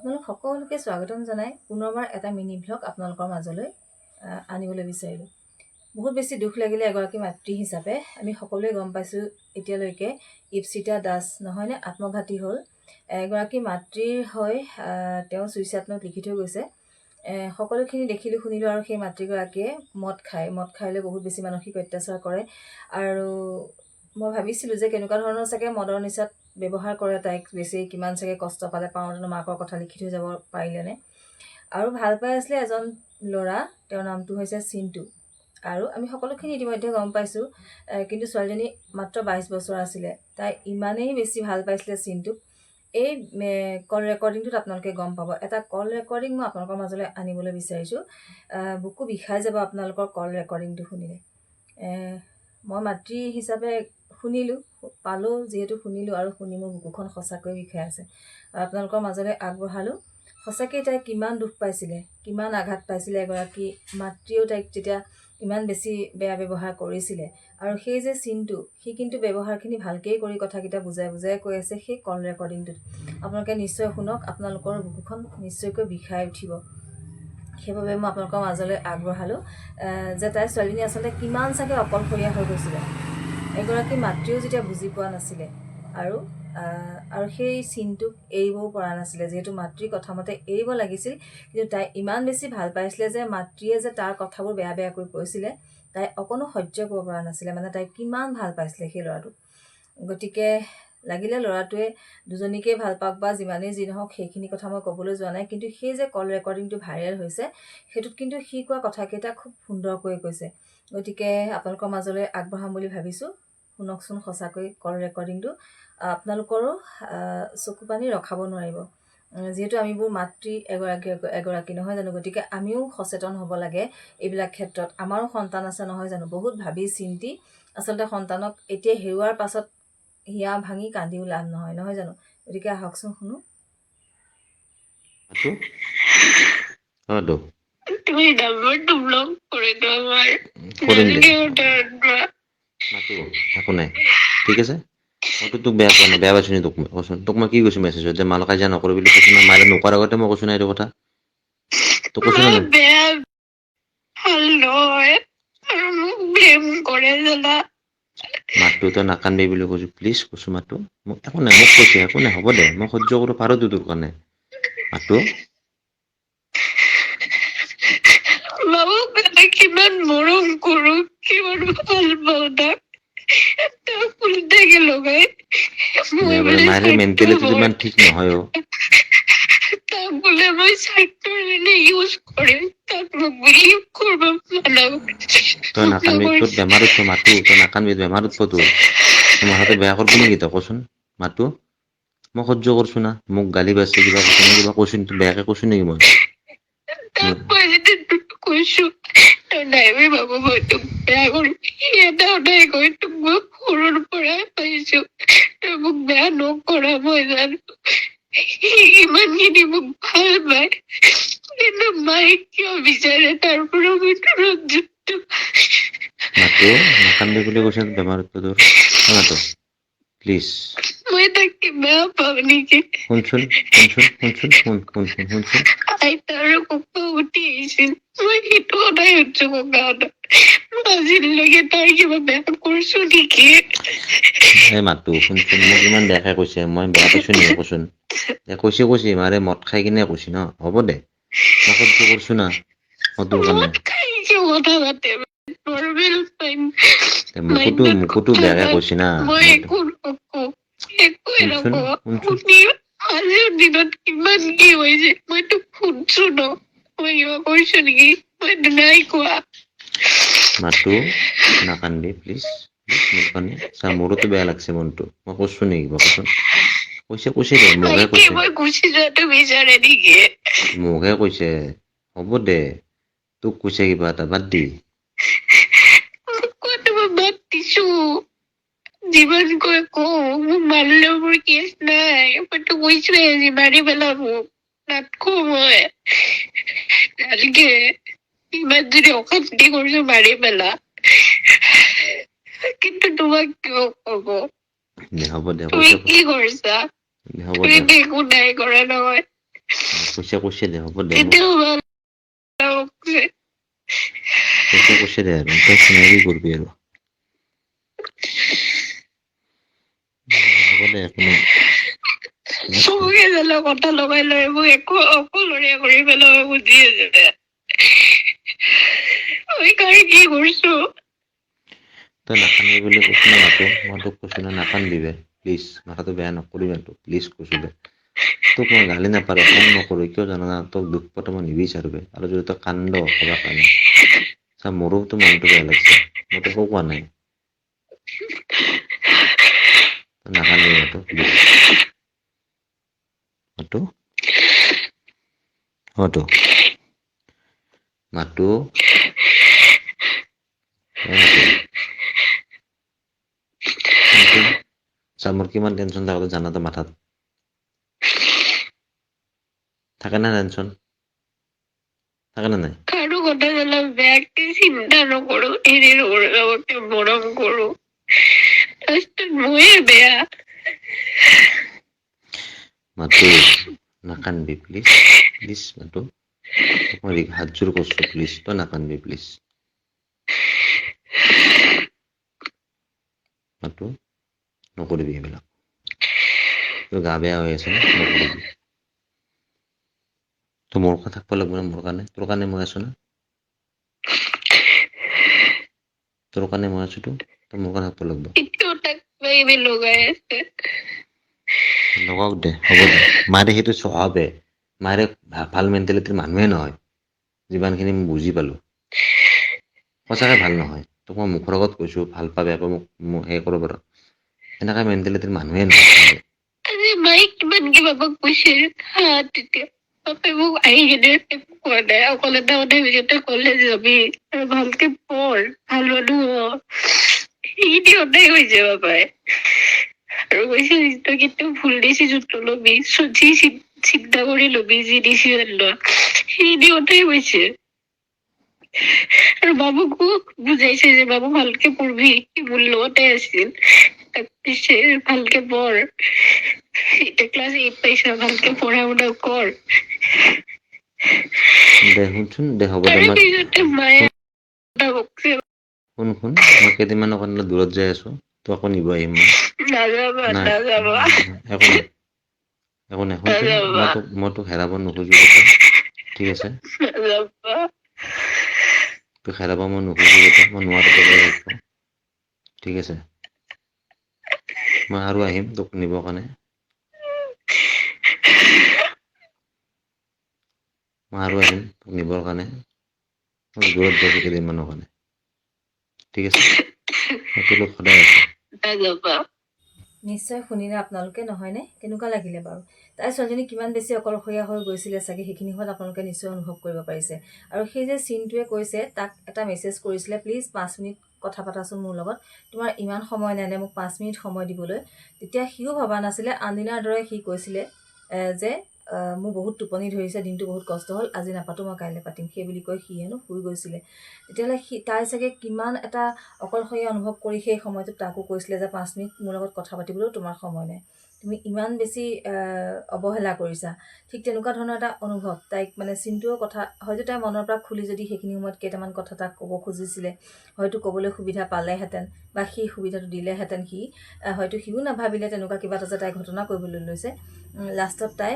আপোনালোক সকলোকে স্বাগতম জনাই পুনৰবাৰ এটা মিনি ভ্লগ আপোনালোকৰ মাজলৈ আনিবলৈ বিচাৰিলোঁ। বহুত বেছি দুখ লাগিলে এগৰাকী মাতৃ হিচাপে। আমি সকলোৱে গম পাইছোঁ এতিয়ালৈকে ইপ্সিতা দাস নহয়নে আত্মঘাতী হ'ল। এগৰাকী মাতৃৰ হৈ তেওঁ চুইচাইড নোট লিখি থৈ গৈছে। সকলোখিনি দেখিলোঁ শুনিলোঁ আৰু সেই মাতৃগৰাকীয়ে মদ খাই লৈ বহুত বেছি মানসিক অত্যাচাৰ কৰে। আৰু মই ভাবিছিলোঁ যে কেনেকুৱা ধৰণৰ চাগে মদৰ নিচাত ব্যৱহাৰ কৰে তাইক, বেছি কিমান চাগে কষ্ট পালে, পাওঁতেনো মাকৰ কথা লিখি থৈ যাব পাৰিলেনে। আৰু ভাল পাই আছিলে এজন ল'ৰা, তেওঁৰ নামটো হৈছে চিণ্টু। আৰু আমি সকলোখিনি ইতিমধ্যে গম পাইছোঁ, কিন্তু ছোৱালীজনী মাত্ৰ 22 বছৰ আছিলে। তাই ইমানেই বেছি ভাল পাইছিলে চিণ্টুক। এই কল ৰেকৰ্ডিংটোত আপোনালোকে গম পাব। এটা কল ৰেকৰ্ডিং মই আপোনালোকৰ মাজলৈ আনিবলৈ বিচাৰিছোঁ। বুকু বিষাই যাব আপোনালোকৰ কল ৰেকৰ্ডিংটো শুনিলে। মই মাতৃ হিচাপে পালোঁ যিহেতু শুনিলোঁ, আৰু শুনি মোৰ বুকুখন সঁচাকৈ বিষাই আছে। আপোনালোকৰ মাজলৈ আগবঢ়ালোঁ। সঁচাকৈ তাই কিমান দুখ পাইছিলে, কিমান আঘাত পাইছিলে। এগৰাকী মাতৃয়েও তাইক যেতিয়া ইমান বেছি বেয়া ব্যৱহাৰ কৰিছিলে। আৰু সেই যে চিনটো, সি কিন্তু ব্যৱহাৰখিনি ভালকেই কৰি কথাকেইটা বুজাই কৈ আছে সেই কল ৰেকৰ্ডিংটোত। আপোনালোকে নিশ্চয় শুনক, আপোনালোকৰ বুকুখন নিশ্চয়কৈ বিষাই উঠিব। সেইবাবে মই আপোনালোকৰ মাজলৈ আগবঢ়ালোঁ যে তাইৰ ছোৱালীজনী আচলতে কিমান চাগে অকলশৰীয়া হৈ গৈছিলে। এগৰাকী মাতৃও যেতিয়া বুজি পোৱা নাছিলে, আৰু সেই চিনটোক এৰিবও পৰা নাছিলে, যিহেতু মাতৃৰ কথা মতে এৰিব লাগিছিল। কিন্তু তাই ইমান বেছি ভাল পাইছিলে যে মাতৃয়ে যে তাৰ কথাবোৰ বেয়াকৈ কৈছিলে, তাই অকণো সহ্য কৰিব পৰা নাছিলে। মানে তাই কিমান ভাল পাইছিলে সেই ল'ৰাটোক। গতিকে লাগিলে ল'ৰাটোৱে দুজনীকেই ভাল পাওক বা যিমানেই যি নহওক, সেইখিনি কথা মই ক'বলৈ যোৱা নাই। কিন্তু সেই যে কল ৰেকৰ্ডিংটো ভাইৰেল হৈছে, সেইটোত কিন্তু সি কোৱা কথাকেইটা খুব সুন্দৰকৈ কৈছে। গতিকে আপোনালোকৰ মাজলৈ আগবঢ়াম বুলি ভাবিছোঁ। শুনকচোন সঁচাকৈ কল ৰেকৰ্ডিংটো। আপোনালোকৰো চকু পানী ৰখাব নোৱাৰিব, যিহেতু আমিবোৰ মাতৃ এগৰাকী নহয় জানো। গতিকে আমিও সচেতন হ'ব লাগে এইবিলাক ক্ষেত্ৰত। আমাৰো সন্তান আছে নহয় জানো। বহুত ভাবি চিন্তি আচলতে সন্তানক এতিয়া হেৰুৱাৰ পাছত হিয়া ভাঙি কান্দিও লাভ নহয় জানো। গতিকে আহকচোন শুনো। তুমি নম্বৰটো ব্লক কৰি দিও আমাৰ একো নাই, ঠিক আছে। মইতো তোক বেয়া পোৱা নাই, বেয়া পাইছো নি তোক? কচোন, তোক মই কি কৈছো মেছেজত যে মাল কাজিয়া নকৰো বুলি কৈছো না? মাৰে নোকোৱাৰ আগতে মই কৈছো না এইটো কথা? তোক কৈছো না? বেয়া ভাল নহয় আৰু মোক ব্লেম কৰে জানা। মাতটো তই নাকান্দবি বুলি কৈছো, প্লিজ কৈছো। মাতটো মোক একো নাই, মোক কৈছে একো নাই, হ'ব দে, মই সহ্য কৰিব পাৰোতো তোৰ কাৰণে। মাতটো বাবুক কিমান মৰম কৰো, কিমান ভাল পাওঁ তাক উল্টাকে লগাই মই বোলে মায়েৰ মেণ্টেলিটিটো ইমান ঠিক নহয় অ। তাক বোলে মই স্বাৰ্থৰ কাৰণে ইউজ কৰিম, তাক মোক বিলিভ কৰিব নালাগে। তই নাকান্দবি, তোৰ বেমাৰ উঠব মাতো, তই নাকান্দবি, বেমাৰ উঠব তোৰ। মাথাটো বেয়া কৰবো নেকি তই? কচোন মাতো, মই সহ্য কৰছো না। মোক গালি পাৰছে, কিবা কৈছে, মই কিবা কৈছো নেকি? বেয়াকে কৈছো নেকি মই? মই যদি তোক কৈছো তই নাইবি বাবু, মই তোক বেয়া কৰিম। এটা সদায় কৈ তোক মই সৰুৰ পৰাই পাইছো, তই মোক বেয়া নকৰা মই জানো। ইমানখিনি মোক ভাল পায়, কিন্তু মায়ে কিয় বিচাৰে তাৰ পৰা মই দূৰত মাতো, নাকান্দবি বুলি কৈছে, বেমাৰ উঠব তোৰ। মাতো প্লিজ। মই তাকে বেয়া পাওঁ নেকি? শুনচোন শুনচোন। আইতা আৰু ককা উঠি আহিছিল, মই সেইটো সদায় উঠছো ককাহঁতক। আজিলৈকে তাৰ কিবা বেয়া কৰিছো নেকি? এই মাতো শুনচোন, মোক ইমান বেয়াকে কৈছে, মই বেয়া পাইছো নেকি? কচোন। কৈছে মাৰে মদ খাই কিনে কৈছে ন। হ'ব দে, মই সহ্য কৰছো না তোৰ কাৰণে। মোকোতো বেয়াকে কৈছে না। আজিৰ দিনত কিমান কি হৈছে মই তোক শুনছো ন। মই কিবা কৈছো নেকি? মই নাই কোৱা। মাতো, নাকান্দবি প্লিজ। মোৰ কাৰণে চা, মোৰোতো বেয়া লাগছে মনটো। মই কৈছো নেকি কিবা? কচোন। কৈছে দে, মোকহে কৈছে। মই গুচি যোৱাটো বিচাৰে নেকি? মোকহে কৈছে। হ'ব দে, তোক কৈছে কিবা এটা, বাদ দি। বাদ দিছো। যিমান কৈ কওঁ, মোক মাৰিলেও মোৰ কেছ নাই। মইতো কৈছোৱে আজি মাৰি পেলাব, নাটকো মই। নালগে, ইমান যদি অশান্তি কৰিছো মাৰি পেলা। কিন্তু তোমাক কিয় কব? হ'ব দে, তুমি কি কৰিছা? হ'ব তুমি দে, একো নাই কৰা নহয়। কৈছে দে হ'ব দে এতিয়াও ভাল লাগছে কৈছে দে আৰু তই চিনাকি কৰবি আৰু হ'ব দে একো নাই চবকে জানো কথা লগাই লৈ মোক একো অকলশৰীয়া কৰি পেলাব বুজি আছে মই কাৰণে কি কৰিছো তই নাকান্দিবি বুলি কৈছো না মাতো মই তোক কৈছো না নাকান্দিবি প্লিজ মাথাটো বেয়া নকৰিবি তোক প্লিজ কৈছো দে তোক মই গালি নাপাৰো খং নকৰো কিয় জানো না তোক দুখ পোৱাটো মই নিবিচাৰো আৰু যদি তই কান্দ ক'বা কাৰণে চা মোৰোতো মনটো বেয়া লাগিছে মই তোকো কোৱা নাই তই নাকান্দিবি মাতো প্লিজ মাতো মাতো মাতো চা মোৰ কিমান টেনশ্যন থাকে জানা তই মাথাত থাকে না টেনশ্যন থাকে না নাই কাৰো কথা জানো বেয়াকে চিন্তা নকৰো এৰি নকৰো লগতে মৰম কৰো লাষ্টত ময়ে বেয়া মাতো নাকান্দিবি প্লিজ প্লিজ মাতো মই হাত জোৰ কৰিছো প্লিজ তই নাকান্দিবি প্লিজ মাতো নকৰিবি এইবিলাক তোৰ গা বেয়া হৈ আছে না নকৰিবি তই মোৰ কথা থাকিব লাগিব না মোৰ কাৰণে তোৰ কাৰণে মই আছো না তোৰ কাৰণে মই আছো তই মোৰ কাৰণে থাকিব লাগিব এতিয়াও তাক কিবা লগাই আছে লগাওক দে হ'ব দে মাৰে সেইটো স্বভাৱে মাৰে ভাল মেণ্টেলিটিৰ মানুহে নহয় যিমানখিনি মই বুজি পালো সঁচাকে ভাল নহয় তোক মই মুখৰ আগত কৈছো ভাল পা বেয়া পা মোক সেই কৰিব পাৰ এনেকা মেণ্টেলিটিৰ মানুহে নহয় আজি মায়ে কিমান বাবাক কৈছে হা তেতিয়া বাপে মোক আহি কিনে একো কোৱা নাই অকল এটা কথা ভিতৰতে কলেজ যাবি আৰু ভালকে পঢ় ভাল মানুহ হ সেইখিনি সদায় কৈছে বাপাই আৰু কৈছে তই কিন্তু ভুল ডিচিজন নলবি যি চিন্তা কৰি লবি যি ডিচিজন লোৱা সেইখিনি কথাই কৈছে আৰু বাবুকো বুজাইছে যে বাবু ভালকে পঢ়বি সি মোৰ লগতে আছিল তাক পিছে ভালকে পঢ় এটা ক্লাস 8 পাইছা ভালকে পঢ়া শুনা কৰ দে শুনচোন দে হ'ব দে তাৰে মই পিছতে মায়ে বকছে শুন মই কেইদিনমানৰ কাৰণে দূৰত যাই আছো তোক আকৌ নিব আহিম মই নাযাবা নাই নাযাবা একো নাই একো নাই শুনচোন নাযাবা মই তোক হেৰাব নোখোজো কথা ঠিক আছে নাযাবা তোক হেৰাব মই নোখোজো কথা মই নোৱাৰো তোক ৰাখিব ঠিক আছে মই আৰু আহিম তোক নিবৰ কাৰণে মই আৰু আহিম তোক নিবৰ কাৰণে মই দূৰত যাবি কেইদিনমানৰ কাৰণে ঠিক আছে মই তোৰ লগত সদায় আছো নাযাবা নিশ্চয় শুনিলে আপোনালোকে নহয়নে কেনেকুৱা লাগিলে বাৰু তাই ছোৱালীজনী কিমান বেছি অকলশৰীয়া হৈ গৈছিলে চাগে সেইখিনি সময়ত আপোনালোকে নিশ্চয় অনুভৱ কৰিব পাৰিছে আৰু সেই যে চিনটোৱে কৈছে তাক এটা মেছেজ কৰিছিলে প্লিজ 5 মিনিট কথা পাতাচোন মোৰ লগত তোমাৰ ইমান সময় নাই মোক 5 মিনিট সময় দিবলৈ তেতিয়া সিও ভবা নাছিলে আনদিনাৰ দৰে সি কৈছিলে যে মোৰ বহুত টোপনি ধৰিছে দিনটো বহুত কষ্ট হ'ল আজি নাপাতো মই কাইলৈ পাতিম সেই বুলি কৈ সি হেনো শুই গৈছিলে তেতিয়াহ'লে তাই চাগে কিমান এটা অকলশৰীয়া অনুভৱ কৰি সেই সময়টোত তাকো কৈছিলে যে 5 মিনিট মোৰ লগত কথা পাতিবলৈও তোমাৰ সময় নাই তুমি ইমান বেছি অৱহেলা কৰিছা ঠিক তেনেকুৱা ধৰণৰ এটা অনুভৱ তাইক মানে চিন্তুৰ কথা হয়তো তাই মনৰ পৰা খুলি যদি সেইখিনি সময়ত কেইটামান কথা তাক ক'ব খুজিছিলে হয়তো ক'বলৈ সুবিধা পালেহেঁতেন বা সেই সুবিধাটো দিলেহেঁতেন সি হয়তো সিও নাভাবিলে তেনেকুৱা কিবা এটা যে তাই ঘটনা কৰিবলৈ লৈছে লাষ্টত তাই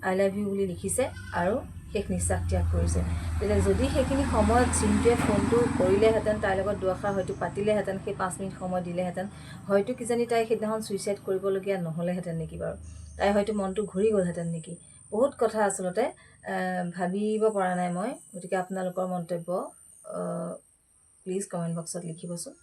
আই লাভ ইউ বুলি লিখিছে আৰু শেষ নিশ্বাস ত্যাগ কৰিছে তেতিয়া যদি সেইখিনি সময়ত চিন্তুৱে ফোনটো কৰিলেহেঁতেন তাইৰ লগত দুআষাৰ হয়তো পাতিলেহেঁতেন সেই 5 মিনিট সময় দিলেহেঁতেন হয়তো কিজানি তাই সেইদিনাখন ছুইচাইড কৰিবলগীয়া নহ'লেহেঁতেন নেকি বাৰু তাই হয়তো মনটো ঘূৰি গ'লহেঁতেন নেকি বহুত কথা আচলতে ভাবিব পৰা নাই মই গতিকে আপোনালোকৰ মন্তব্য প্লিজ কমেণ্ট বক্সত লিখিবচোন